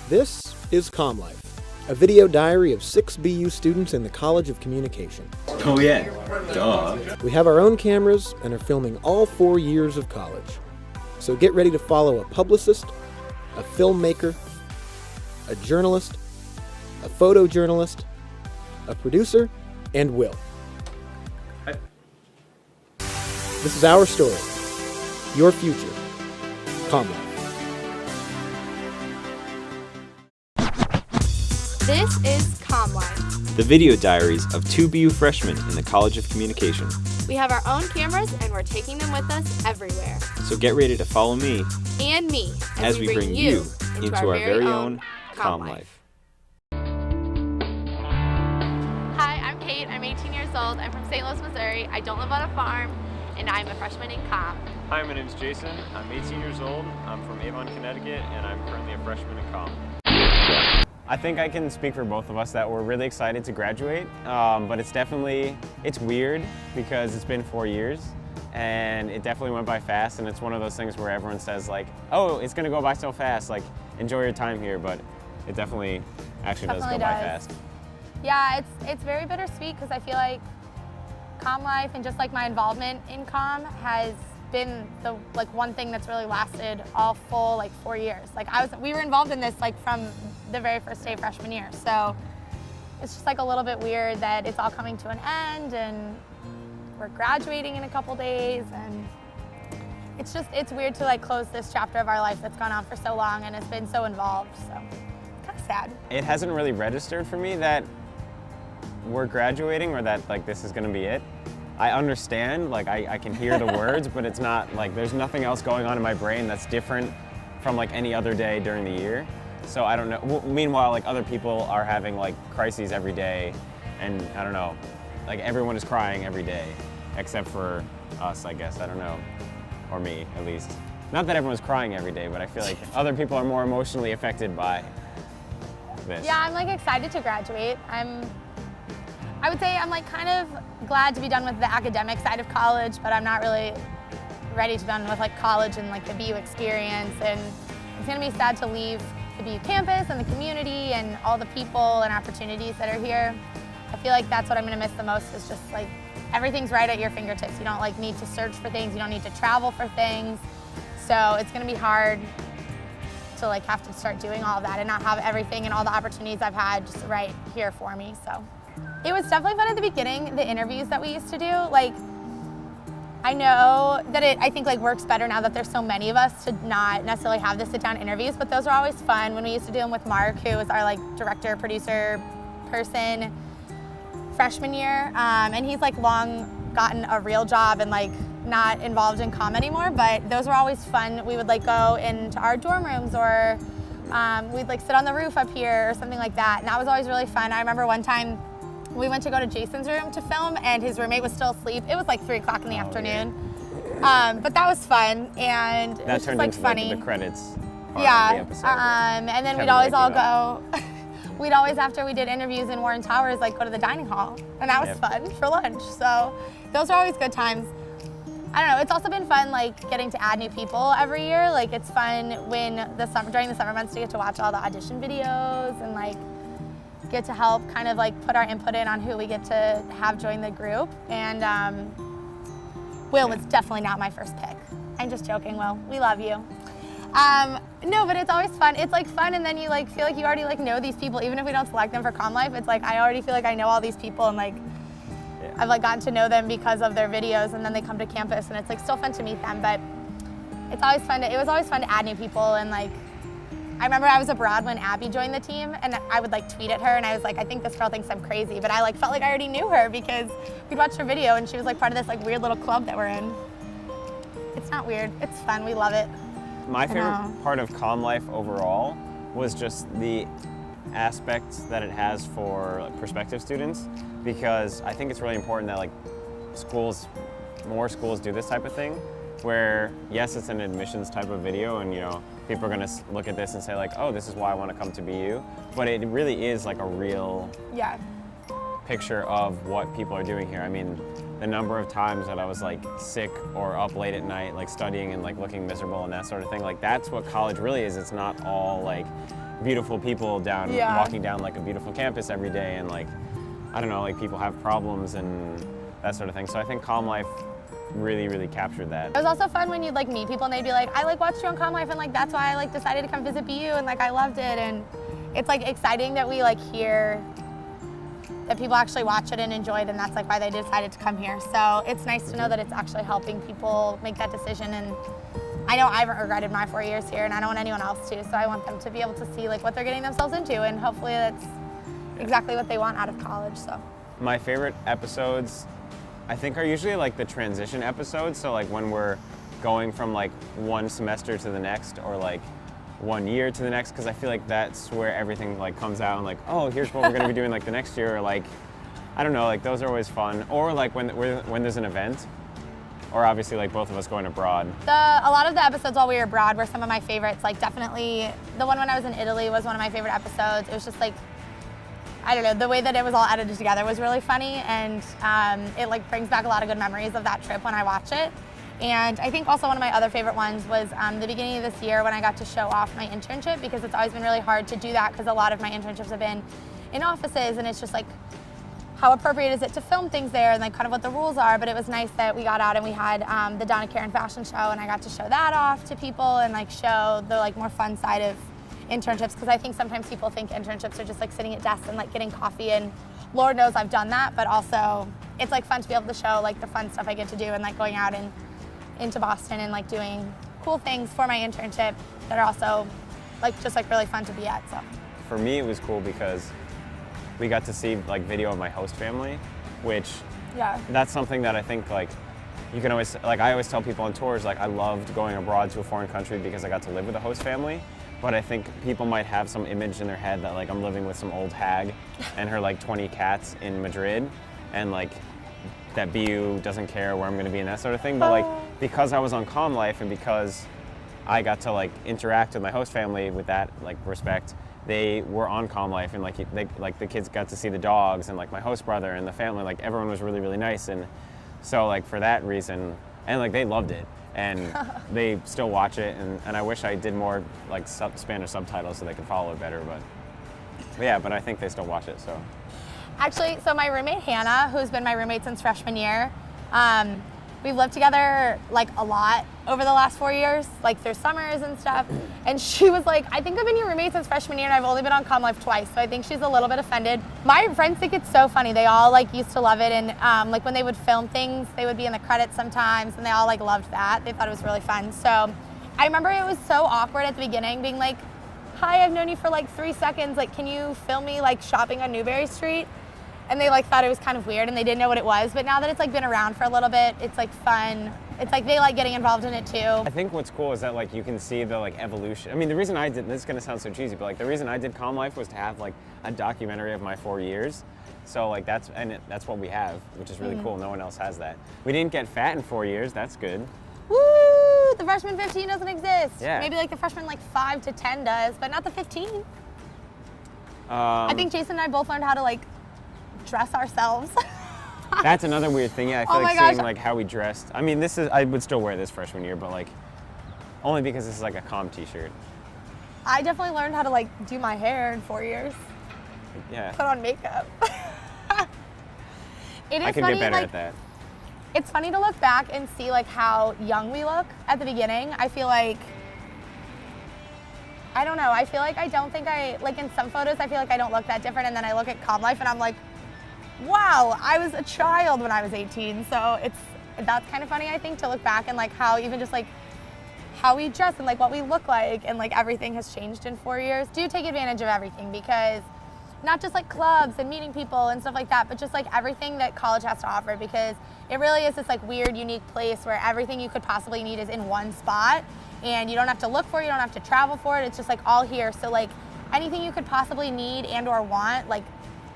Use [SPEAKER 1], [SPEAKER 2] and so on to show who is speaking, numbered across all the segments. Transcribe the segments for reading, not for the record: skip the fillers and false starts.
[SPEAKER 1] This is COMlife, a video diary of 6 BU students in the College of Communication.
[SPEAKER 2] Oh yeah, duh.
[SPEAKER 1] We have our own cameras and are filming all 4 years of college. So get ready to follow a publicist, a filmmaker, a journalist, a photojournalist, a producer, and Will. This is our story, your future, COMlife.
[SPEAKER 3] This is COMlife.
[SPEAKER 4] The video diaries of 2 BU freshmen in the College of Communication.
[SPEAKER 3] We have our own cameras and we're taking them with us everywhere.
[SPEAKER 4] So get ready to follow me
[SPEAKER 3] And me
[SPEAKER 4] as we bring you into our very own COMlife.
[SPEAKER 3] Hi, I'm Kate. I'm 18 years old. I'm from St. Louis, Missouri. I don't live on a farm, and I'm a freshman in Com.
[SPEAKER 5] Hi, my name's Jason. I'm 18 years old. I'm from Avon, Connecticut, and I'm currently a freshman in Com. I think I can speak for both of us that we're really excited to graduate, but it's weird because it's been 4 years and it definitely went by fast, and it's one of those things where everyone says like, oh, it's gonna go by so fast, like enjoy your time here, but it definitely does go by fast.
[SPEAKER 6] Yeah, it's very bittersweet because I feel like COMlife and just like my involvement in Com has been the one thing that's really lasted all full 4 years. We were involved in this from the very first day of freshman year. So it's just a little bit weird that it's all coming to an end and we're graduating in a couple days, and it's weird to close this chapter of our life that's gone on for so long and has been so involved. So kind of sad.
[SPEAKER 5] It hasn't really registered for me that we're graduating or that this is gonna be it. I understand, I can hear the words, but it's not there's nothing else going on in my brain that's different from any other day during the year. So I don't know. Meanwhile, other people are having crises every day, and I don't know, everyone is crying every day, except for us, I guess. I don't know, or me at least. Not that everyone's crying every day, but I feel like other people are more emotionally affected by this.
[SPEAKER 6] Yeah, I'm excited to graduate. I would say I'm kind of glad to be done with the academic side of college, but I'm not really ready to be done with college and the BU experience. And it's gonna be sad to leave the BU campus and the community and all the people and opportunities that are here. I feel like that's what I'm gonna miss the most, is just everything's right at your fingertips. You don't need to search for things, you don't need to travel for things. So it's gonna be hard to have to start doing all of that and not have everything and all the opportunities I've had just right here for me. So it was definitely fun at the beginning, the interviews that we used to do. I know that I think works better now that there's so many of us to not necessarily have the sit-down interviews, but those are always fun when we used to do them with Mark, who was our director, producer person freshman year. And he's long gotten a real job and not involved in Com anymore, but those were always fun. We would go into our dorm rooms, or we'd sit on the roof up here or something like that. And that was always really fun. I remember one time we went to go to Jason's room to film, and his roommate was still asleep. It was 3 o'clock in the afternoon. Yeah. But that was fun, and
[SPEAKER 5] that
[SPEAKER 6] it
[SPEAKER 5] turned
[SPEAKER 6] was
[SPEAKER 5] into
[SPEAKER 6] funny.
[SPEAKER 5] The credits part
[SPEAKER 6] yeah.
[SPEAKER 5] of the episode.
[SPEAKER 6] And then
[SPEAKER 5] Kevin
[SPEAKER 6] we'd always all
[SPEAKER 5] out.
[SPEAKER 6] go, we'd always, after we did interviews in Warren Towers, go to the dining hall. And that was fun for lunch. So those are always good times. I don't know, it's also been fun getting to add new people every year. It's fun when during the summer months to get to watch all the audition videos and get to help kind of put our input in on who we get to have join the group. And Will was definitely not my first pick. I'm just joking, Will. We love you. No, but it's always fun. It's fun, and then you feel like you already know these people, even if we don't select them for COMlife. It's I already feel like I know all these people, and I've gotten to know them because of their videos, and then they come to campus, and it's still fun to meet them. But it's always fun. It was always fun to add new people, and I remember I was abroad when Abby joined the team, and I would tweet at her, and I was I think this girl thinks I'm crazy, but I felt like I already knew her because we'd watched her video, and she was part of this weird little club that we're in. It's not weird. It's fun. We love it.
[SPEAKER 5] My favorite part of COMlife overall was just the aspects that it has for prospective students, because I think it's really important that more schools do this type of thing, where yes, it's an admissions type of video, and people are gonna look at this and say oh, this is why I want to come to BU, but it really is a real picture of what people are doing here. I mean, the number of times that I was sick or up late at night studying and looking miserable and that sort of thing, that's what college really is. It's not all beautiful people down,
[SPEAKER 6] Yeah.
[SPEAKER 5] walking down like a beautiful campus every day, and like, I don't know, like people have problems and that sort of thing. So I think COMlife really, really captured that.
[SPEAKER 6] It was also fun when you'd like meet people and they'd be like, I like watched you on COMlife and like that's why I like decided to come visit BU and like I loved it. And it's like exciting that we like hear that people actually watch it and enjoy it, and that's like why they decided to come here. So it's nice to know that it's actually helping people make that decision. And I know I haven't regretted my 4 years here, and I don't want anyone else to. So I want them to be able to see like what they're getting themselves into, and hopefully that's exactly what they want out of college. So
[SPEAKER 5] My favorite episodes, I think, are usually like the transition episodes. So like when we're going from like one semester to the next, or like 1 year to the next, because I feel like that's where everything like comes out and like, oh, here's what we're gonna be doing like the next year, or like, I don't know, like those are always fun. Or like when there's an event, or obviously like both of us going abroad.
[SPEAKER 6] a lot of the episodes while we were abroad were some of my favorites. Like definitely the one when I was in Italy was one of my favorite episodes. It was just like, I don't know, the way that it was all edited together was really funny, and it like brings back a lot of good memories of that trip when I watch it. And I think also one of my other favorite ones was the beginning of this year when I got to show off my internship, because it's always been really hard to do that because a lot of my internships have been in offices, and it's just like, how appropriate is it to film things there and like kind of what the rules are. But it was nice that we got out and we had the Donna Karan fashion show, and I got to show that off to people and like show the like more fun side of internships, because I think sometimes people think internships are just like sitting at desks and like getting coffee, and Lord knows I've done that, but also it's like fun to be able to show like the fun stuff I get to do, and like going out and into Boston and like doing cool things for my internship that are also like just like really fun to be at. So
[SPEAKER 5] For me, it was cool because we got to see like video of my host family, which
[SPEAKER 6] yeah.
[SPEAKER 5] that's something that I think like you can always, like I always tell people on tours, like I loved going abroad to a foreign country because I got to live with a host family. But I think people might have some image in their head that like I'm living with some old hag and her like 20 cats in Madrid, and like that BU doesn't care where I'm gonna be and that sort of thing. But like because I was on COMlife and because I got to like interact with my host family with that like respect, they were on COMlife, and like the kids got to see the dogs and like my host brother and the family, like everyone was really, really nice. And so like for that reason, and like they loved it. And they still watch it, and I wish I did more like Spanish subtitles so they could follow it better, but yeah, but I think they still watch it, so.
[SPEAKER 6] Actually, so my roommate Hannah, who's been my roommate since freshman year, we've lived together like a lot over the last 4 years, like through summers and stuff. And she was like, I think I've been your roommate since freshman year and I've only been on COMlife twice. So I think she's a little bit offended. My friends think it's so funny. They all like used to love it. And like when they would film things, they would be in the credits sometimes, and they all like loved that. They thought it was really fun. So I remember it was so awkward at the beginning being like, hi, I've known you for like 3 seconds. Like, can you film me like shopping on Newberry Street? And they like thought it was kind of weird and they didn't know what it was. But now that it's like been around for a little bit, it's like fun. It's like they like getting involved in it too.
[SPEAKER 5] I think what's cool is that like you can see the like evolution. I mean, the reason I did, this is gonna sound so cheesy, but like the reason I did COMlife was to have like a documentary of my 4 years. So like that's what we have, which is really cool. No one else has that. We didn't get fat in 4 years, that's good.
[SPEAKER 6] Woo! The freshman 15 doesn't exist.
[SPEAKER 5] Yeah.
[SPEAKER 6] Maybe like the freshman like 5 to 10 does, but not the 15. I think Jason and I both learned how to like dress ourselves.
[SPEAKER 5] That's another weird thing. Yeah, I feel
[SPEAKER 6] Oh my
[SPEAKER 5] like
[SPEAKER 6] gosh.
[SPEAKER 5] seeing like how we dressed. I mean, I would still wear this freshman year, but like only because this is like a COM t-shirt.
[SPEAKER 6] I definitely learned how to like do my hair in 4 years.
[SPEAKER 5] Yeah.
[SPEAKER 6] Put on makeup. It is
[SPEAKER 5] I could
[SPEAKER 6] funny,
[SPEAKER 5] get better
[SPEAKER 6] like,
[SPEAKER 5] at that.
[SPEAKER 6] It's funny to look back and see like how young we look at the beginning. I feel like, I don't know, I feel like I don't think like in some photos I feel like I don't look that different, and then I look at COMlife and I'm like, wow, I was a child when I was 18. So that's kind of funny, I think, to look back and like how even just like how we dress and like what we look like and like everything has changed in 4 years. Do take advantage of everything, because not just like clubs and meeting people and stuff like that, but just like everything that college has to offer, because it really is this like weird, unique place where everything you could possibly need is in one spot, and you don't have to look for it, you don't have to travel for it, it's just like all here. So like anything you could possibly need and or want, like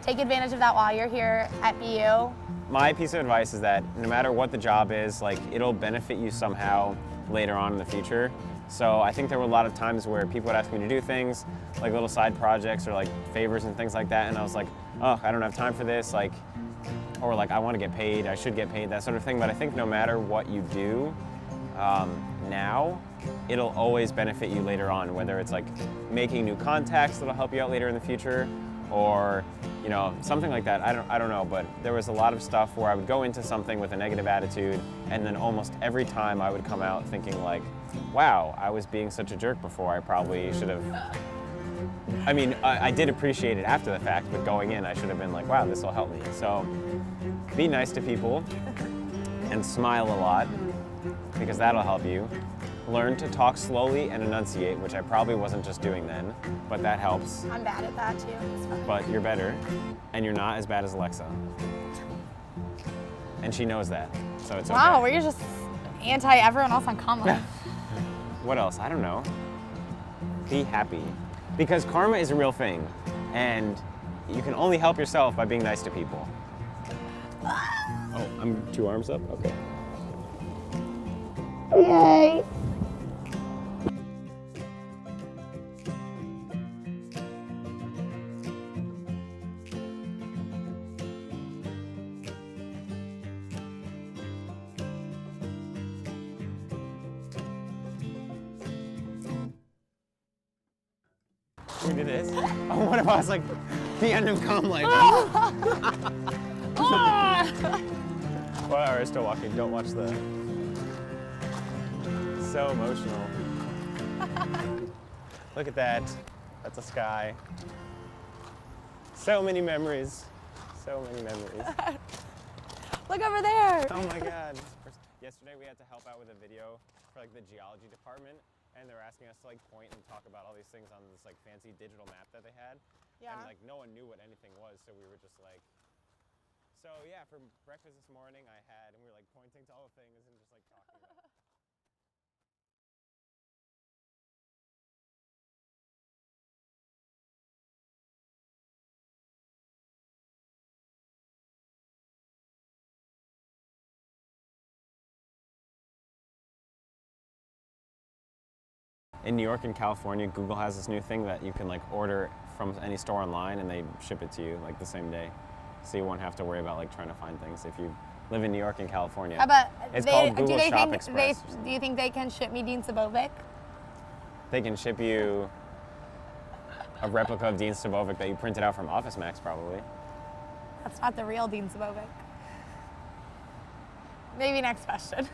[SPEAKER 6] take advantage of that while you're here at BU.
[SPEAKER 5] My piece of advice is that no matter what the job is, like it'll benefit you somehow later on in the future. So I think there were a lot of times where people would ask me to do things, like little side projects or like favors and things like that, and I was like, oh, I don't have time for this, like, or like I want to get paid, I should get paid, that sort of thing. But I think no matter what you do now, it'll always benefit you later on, whether it's like making new contacts that'll help you out later in the future, or you know, something like that. I don't know, but there was a lot of stuff where I would go into something with a negative attitude, and then almost every time I would come out thinking like, wow, I was being such a jerk before. I probably should have. I mean, I did appreciate it after the fact, but going in, I should have been like, wow, this will help me. So be nice to people and smile a lot, because that'll help you. Learn to talk slowly and enunciate, which I probably wasn't just doing then, but that helps.
[SPEAKER 6] I'm bad at that too. It's fine.
[SPEAKER 5] But you're better, and you're not as bad as Alexa. And she knows that, so it's okay.
[SPEAKER 6] Wow, we're just anti everyone else on COMlife.
[SPEAKER 5] What else? I don't know. Be happy. Because karma is a real thing, and you can only help yourself by being nice to people. Oh, I'm 2 arms up? Okay.
[SPEAKER 6] Yay.
[SPEAKER 5] Can we do this? Oh, what if I was like, the end of COMlife? Well, we're still walking. Don't watch the... So emotional. Look at that. That's a sky. So many memories. So many memories.
[SPEAKER 6] Look over there.
[SPEAKER 5] Oh my God. Yesterday we had to help out with a video for like the geology department, and they were asking us to like point and talk about all these things on this like fancy digital map that they had.
[SPEAKER 6] Yeah.
[SPEAKER 5] And like no one knew what anything was, so we were just like, so yeah, for breakfast this morning I had, and we were like pointing to all the things and just like talking about it. In New York and California, Google has this new thing that you can like order from any store online and they ship it to you like the same day. So you won't have to worry about like trying to find things if you live in New York and California.
[SPEAKER 6] How about
[SPEAKER 5] It's called Google
[SPEAKER 6] do they
[SPEAKER 5] Shop
[SPEAKER 6] think
[SPEAKER 5] Express.
[SPEAKER 6] do you think they can ship me Dean Sabovic?
[SPEAKER 5] They can ship you a replica of Dean Sabovic that you printed out from Office Max probably.
[SPEAKER 6] That's not the real Dean Sabovic. Maybe next question.